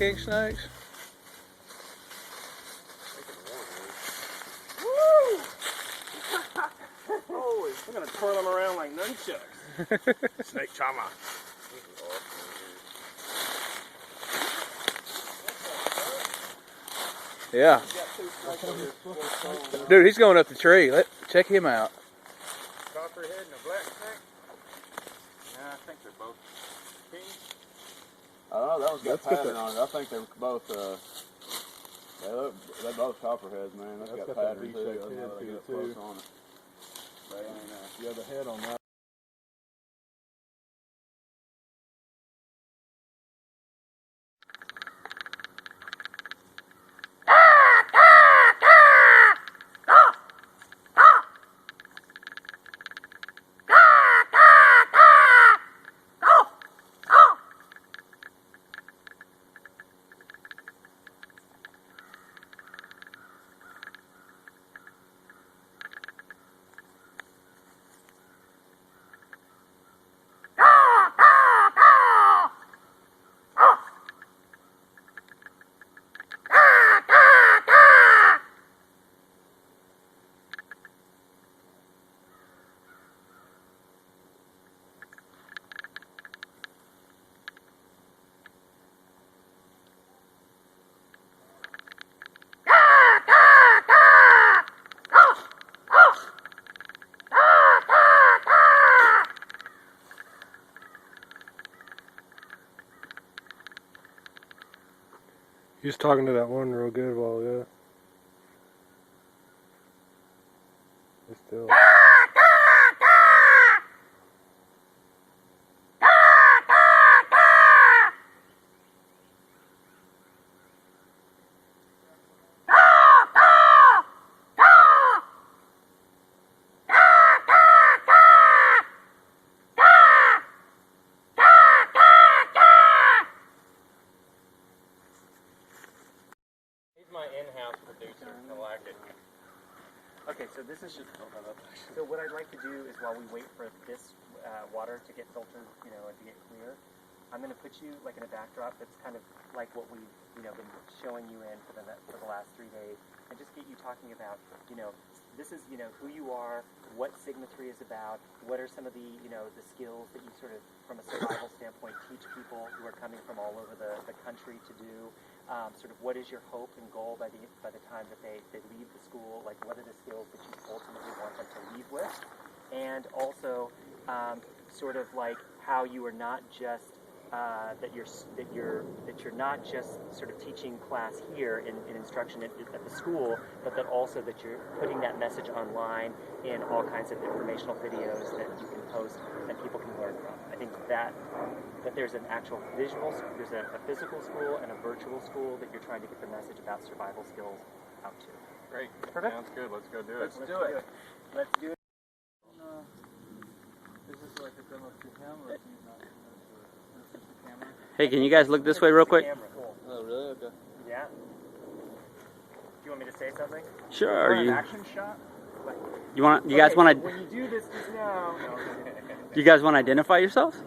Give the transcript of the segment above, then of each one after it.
king snakes? Woo! Holy, we're gonna twirl them around like nunchucks. Snake chama. Yeah. Dude, he's going up the tree. Check him out. Copperhead and a black snake? Yeah, I think they're both kings. Oh, that one's got pattern on it. I think they're both, they're both copperheads, man. That's got pattern too. They got close on it. But, yeah, the head on that. He was talking to that one real good while ago. He's still. My in-house producer, I like it. Okay, so this is just, so what I'd like to do is while we wait for this water to get filtered, and to get clear, I'm going to put you like in a backdrop that's kind of like what we've, been showing you in for the last 3 days, and just get you talking about, this is, who you are, what Sigma-3 is about, what are some of the, the skills that you sort of, from a survival standpoint, teach people who are coming from all over the country to do. Sort of what is your hope and goal by the time that they leave the school? Like, what are the skills that you ultimately want them to leave with? And also, sort of like how you are not just that you're not just sort of teaching class here in instruction at the school, but that also that you're putting that message online in all kinds of informational videos that you can post and people can learn from. I think that there's an actual there's a physical school and a virtual school that you're trying to get the message about survival skills out to. Great. Perfect. Sounds good. Let's go do it. Let's do it. Let's do it. Is this like a demo to him, or is he not? Is this the camera? Hey, can you guys look this way real quick? Cool. Oh, really? Okay. Yeah. Do you want me to say something? Sure. An You action shot? you guys want to? When you do this, just now. No. You guys want to identify yourselves?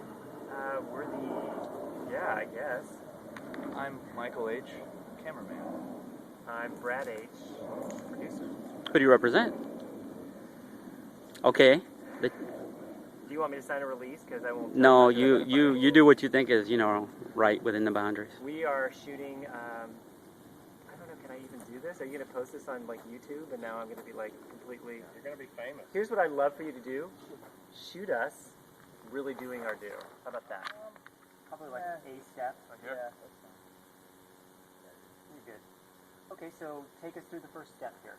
We're yeah, I guess. I'm Michael H., cameraman. I'm Brad H., producer. Who do you represent? Okay. Do you want me to sign a release? Because I won't. No, you do what you think is right within the boundaries. We are shooting. I don't know. Can I even do this? Are you gonna post this on like YouTube? And now I'm gonna be like completely. You're going to be famous. Here's what I'd love for you to do. Shoot us really doing our do. How about that? Probably like a step. Yeah. You're good. Okay, so take us through the first step here.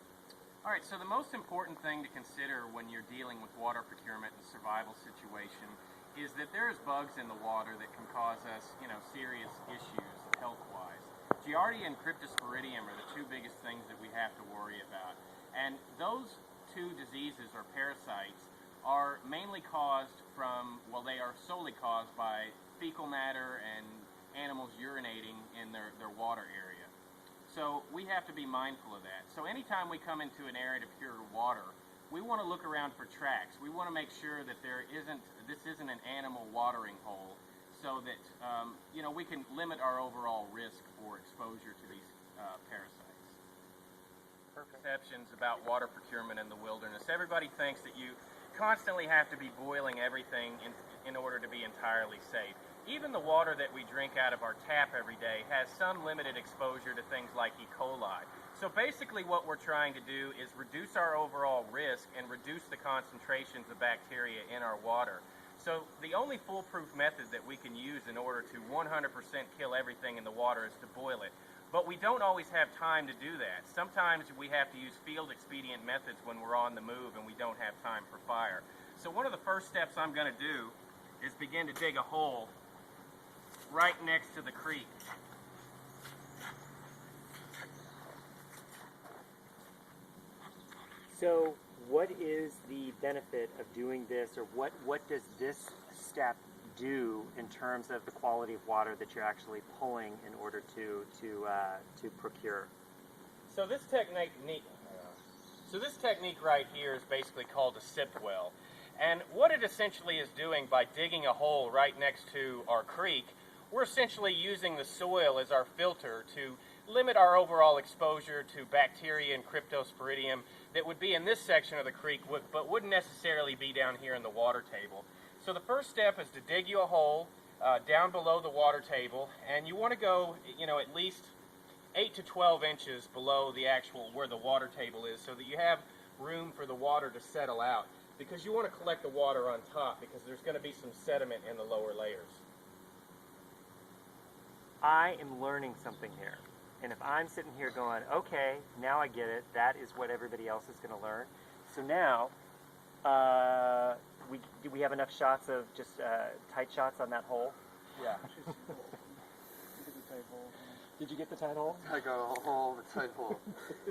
All right, so the most important thing to consider when you're dealing with water procurement in a survival situation is that there's bugs in the water that can cause us, serious issues health-wise. Giardia and Cryptosporidium are the two biggest things that we have to worry about. And those two diseases or parasites are mainly caused from, they are solely caused by fecal matter and animals urinating in their water area. So we have to be mindful of that. So anytime we come into an area to procure water, we want to look around for tracks. We want to make sure that this isn't an animal watering hole. so that we can limit our overall risk for exposure to these parasites. Perceptions about water procurement in the wilderness. Everybody thinks that you constantly have to be boiling everything in order to be entirely safe. Even the water that we drink out of our tap every day has some limited exposure to things like E. coli. So basically what we're trying to do is reduce our overall risk and reduce the concentrations of bacteria in our water. So the only foolproof method that we can use in order to 100% kill everything in the water is to boil it. But we don't always have time to do that. Sometimes we have to use field expedient methods when we're on the move and we don't have time for fire. So one of the first steps I'm going to do is begin to dig a hole right next to the creek. So what is the benefit of doing this, or what does this step do in terms of the quality of water that you're actually pulling in order to procure? So this technique right here is basically called a sip well. And what it essentially is doing by digging a hole right next to our creek, we're essentially using the soil as our filter to limit our overall exposure to bacteria and cryptosporidium that would be in this section of the creek but wouldn't necessarily be down here in the water table. So the first step is to dig you a hole down below the water table, and you want to go, at least 8 to 12 inches below the actual where the water table is, so that you have room for the water to settle out, because you want to collect the water on top, because there's going to be some sediment in the lower layers. I am learning something here. And if I'm sitting here going, okay, now I get it, that is what everybody else is going to learn. So now, do we have enough shots of just tight shots on that hole? Yeah. Did you get the tight hole? I got a hole, the tight hole.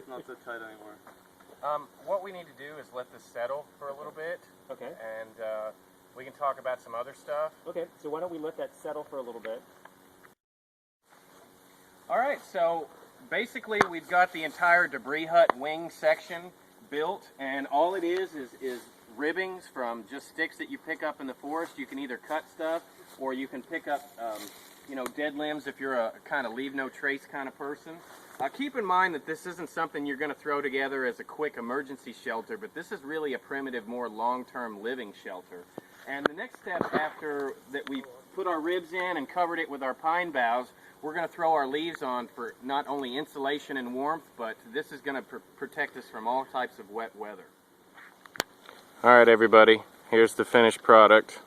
Not so tight anymore. What we need to do is let this settle for a little bit. Okay. And we can talk about some other stuff. Okay, so why don't we let that settle for a little bit? All right, so basically we've got the entire debris hut wing section built, and all it is ribbings from just sticks that you pick up in the forest. You can either cut stuff, or you can pick up dead limbs if you're a kind of leave no trace kind of person. Keep in mind that this isn't something you're going to throw together as a quick emergency shelter, but this is really a primitive, more long-term living shelter. And the next step after that we put our ribs in and covered it with our pine boughs, we're going to throw our leaves on for not only insulation and warmth, but this is going to protect us from all types of wet weather. All right, everybody, here's the finished product.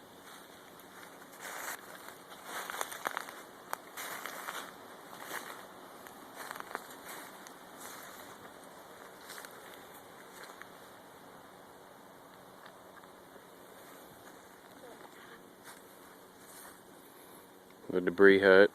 The debris hut.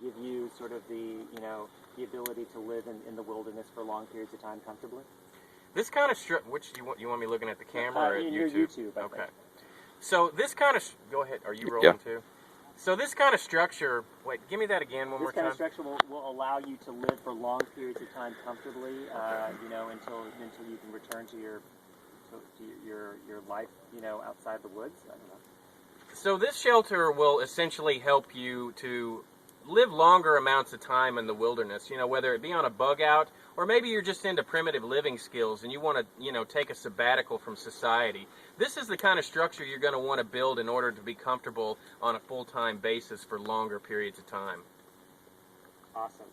Give you sort of the ability to live in the wilderness for long periods of time comfortably? This kind of which you want me looking at the camera or at in YouTube? your YouTube, I okay. think. So this kind of go ahead. Are you rolling too? So this kind of structure. Wait, give me that again one more time. This kind of structure will allow you to live for long periods of time comfortably. Until you can return to your life. Outside the woods. I don't know. So this shelter will essentially help you to live longer amounts of time in the wilderness, whether it be on a bug out, or maybe you're just into primitive living skills and you want to, take a sabbatical from society. This is the kind of structure you're going to want to build in order to be comfortable on a full-time basis for longer periods of time. Awesome.